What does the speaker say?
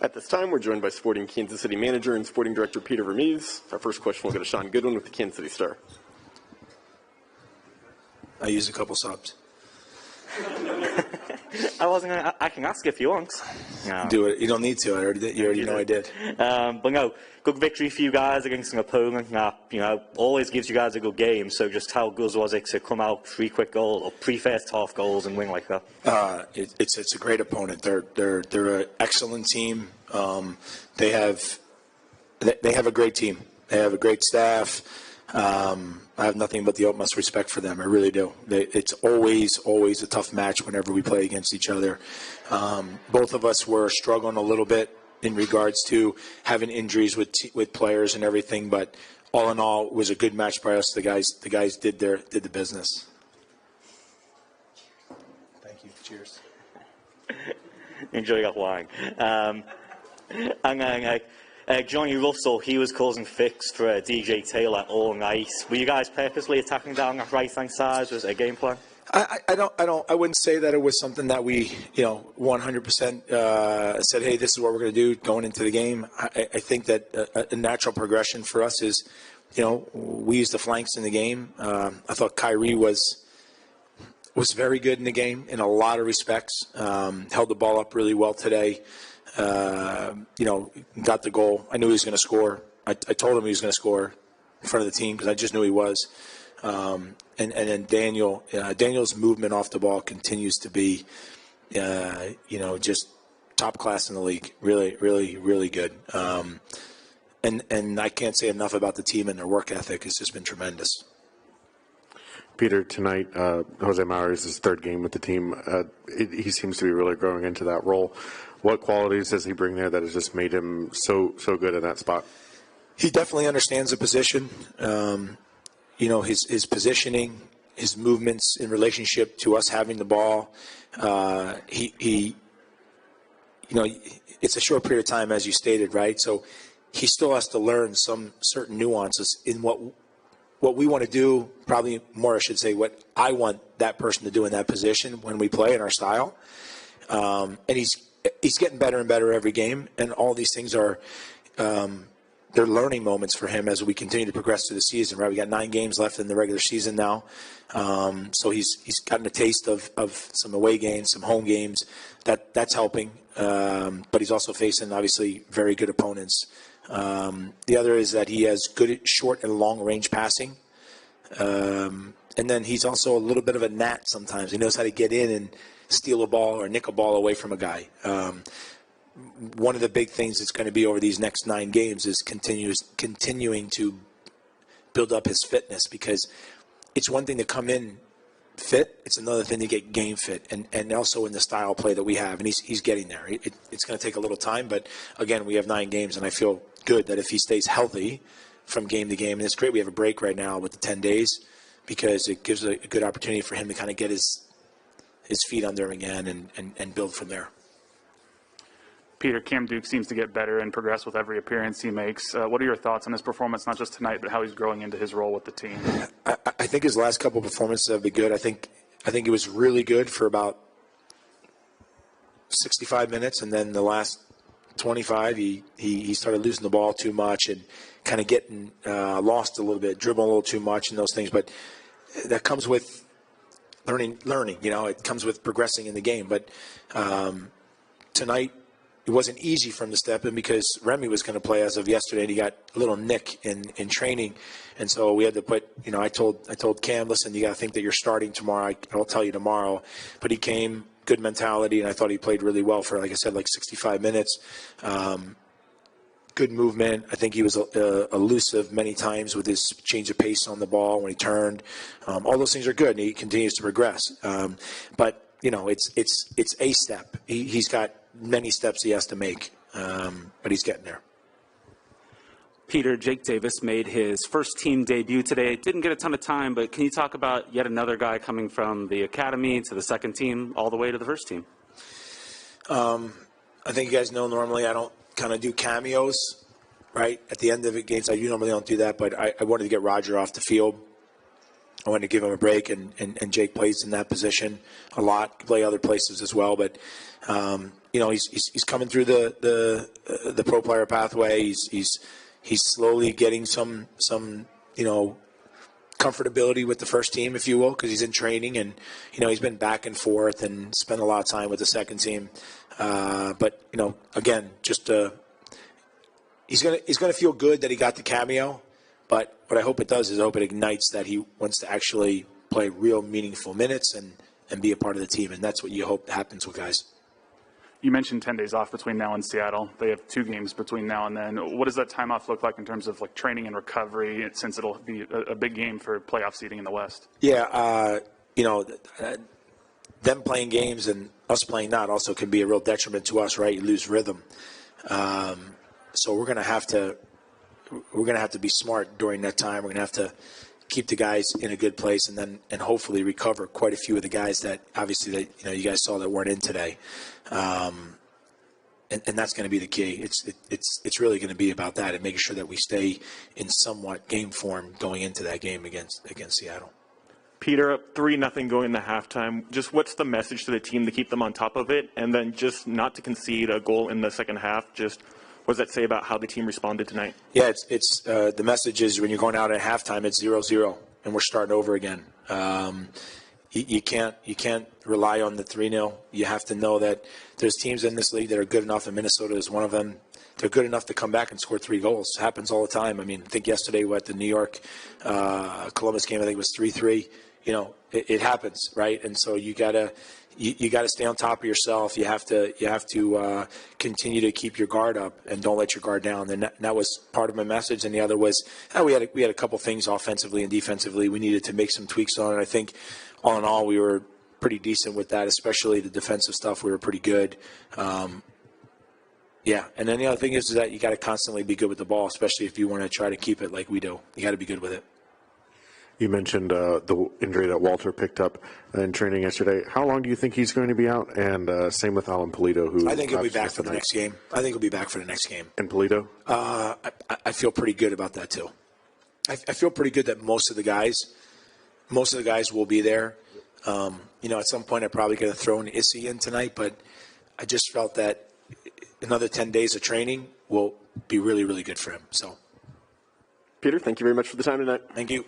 At this time, we're joined by Sporting Kansas City manager and sporting director Peter Vermes. Our first question will go to Sean Goodwin with the Kansas City Star. I used a couple subs. I can ask if you want. No. Do it. You don't need to. I already did. You already know I did. But no, good victory for you guys against an opponent that, always gives you guys a good game. So just how good was it to come out 3 quick goals or 3 first half goals and win like that? It's a great opponent. They're an excellent team. They have a great team. They have a great staff. I have nothing but the utmost respect for them. I really do. It's always a tough match whenever we play against each other. Both of us were struggling a little bit in regards to having injuries with players and everything, but all in all, it was a good match by us. The guys did the business. Thank you. Cheers. Enjoy your wine. And then, Johnny Russell, he was causing fix for DJ Taylor all night. Were you guys purposely attacking down that right-hand side? Was it a game plan? I wouldn't say that it was something that we, 100% said, hey, this is what we're going to do going into the game. I think that a natural progression for us is, we use the flanks in the game. I thought Kyrie was very good in the game in a lot of respects. Held the ball up really well today. Got the goal. I knew he was going to score. I told him he was going to score in front of the team because I just knew he was. And then Daniel's movement off the ball continues to be, just top class in the league. Really, really, really good. And I can't say enough about the team and their work ethic. It's just been tremendous. Peter, tonight, Jose Mauri's his 3rd game with the team. He seems to be really growing into that role. What qualities does he bring there that has just made him so good in that spot? He definitely understands the position. His positioning, his movements in relationship to us having the ball. It's a short period of time, as you stated, right? So he still has to learn some certain nuances in what we want to do, probably more, I should say, what I want that person to do in that position when we play in our style. And he's getting better and better every game, and all these things are they're learning moments for him as we continue to progress through the season. Right, we got 9 games left in the regular season now, so he's gotten a taste of some away games, some home games. That's helping, but he's also facing obviously very good opponents. The other is that he has good short and long range passing, and then he's also a little bit of a gnat sometimes. He knows how to get in and steal a ball or nick a ball away from a guy. One of the big things that's going to be over these next 9 games is continuing to build up his fitness, because it's one thing to come in fit, it's another thing to get game fit, and also in the style play that we have, and he's getting there. It's going to take a little time, but again, we have 9 games, and I feel good that if he stays healthy from game to game, and it's great we have a break right now with the 10 days, because it gives a good opportunity for him to kind of get his feet under him again and build from there. Peter, Cam Duke seems to get better and progress with every appearance he makes. What are your thoughts on his performance, not just tonight, but how he's growing into his role with the team? I think his last couple of performances have been good. I think it was really good for about 65 minutes, and then the last 25, he started losing the ball too much and kind of getting lost a little bit, dribbling a little too much and those things. But that comes with learning. It comes with progressing in the game. But tonight, it wasn't easy for him to step in because Remy was going to play as of yesterday, and he got a little nick in training, and so we had to put. I told Cam, listen, you got to think that you're starting tomorrow. I'll tell you tomorrow. But he came, good mentality, and I thought he played really well for, like I said, like 65 minutes. Good movement. I think he was elusive many times with his change of pace on the ball when he turned. All those things are good, and he continues to progress. But it's a step. He's got many steps he has to make, but he's getting there. Peter, Jake Davis made his first team debut today. Didn't get a ton of time, but can you talk about yet another guy coming from the academy to the second team all the way to the first team? I think you guys know normally I don't kind of do cameos, right? At the end of the games, I normally don't do that, but I wanted to get Roger off the field. I wanted to give him a break, and Jake plays in that position a lot. Can play other places as well, but he's coming through the pro player pathway. He's slowly getting some comfortability with the first team, if you will, because he's in training, and he's been back and forth and spent a lot of time with the second team. But again, just he's gonna feel good that he got the cameo. But what I hope it does is I hope it ignites that he wants to actually play real meaningful minutes and be a part of the team, and that's what you hope happens with guys. You mentioned 10 days off between now and Seattle. They have 2 games between now and then. What does that time off look like in terms of like training and recovery, since it'll be a big game for playoff seeding in the West? Yeah, them playing games and us playing not also can be a real detriment to us, right? You lose rhythm. So we're gonna have to be smart during that time. We're gonna have to keep the guys in a good place, and hopefully recover quite a few of the guys that obviously that you guys saw that weren't in today. And that's going to be the key. It's really going to be about that and making sure that we stay in somewhat game form going into that game against Seattle. Peter, up 3-0 going into halftime. Just what's the message to the team to keep them on top of it, and then just not to concede a goal in the second half? Just what does that say about how the team responded tonight? Yeah, it's the message is when you're going out at halftime, it's 0-0, and we're starting over again. You can't rely on the 3-0. You have to know that there's teams in this league that are good enough, and Minnesota is one of them. They're good enough to come back and score 3 goals. It happens all the time. I mean, I think yesterday the New York Columbus game, I think it was 3-3. It happens, right? And so you gotta stay on top of yourself. You have to continue to keep your guard up and don't let your guard down. And that was part of my message. And the other was we had a couple things offensively and defensively we needed to make some tweaks on. And I think all in all we were pretty decent with that, especially the defensive stuff. We were pretty good. Yeah, and then the other thing is that you got to constantly be good with the ball, especially if you want to try to keep it like we do. You got to be good with it. You mentioned the injury that Walter picked up in training yesterday. How long do you think he's going to be out? And same with Alan Polito, who I think he'll be back for the next game. And Polito? I feel pretty good about that too. I feel pretty good that most of the guys will be there. At some point I probably could have thrown Issy in tonight, but I just felt that another 10 days of training will be really, really good for him. So, Peter, thank you very much for the time tonight. Thank you.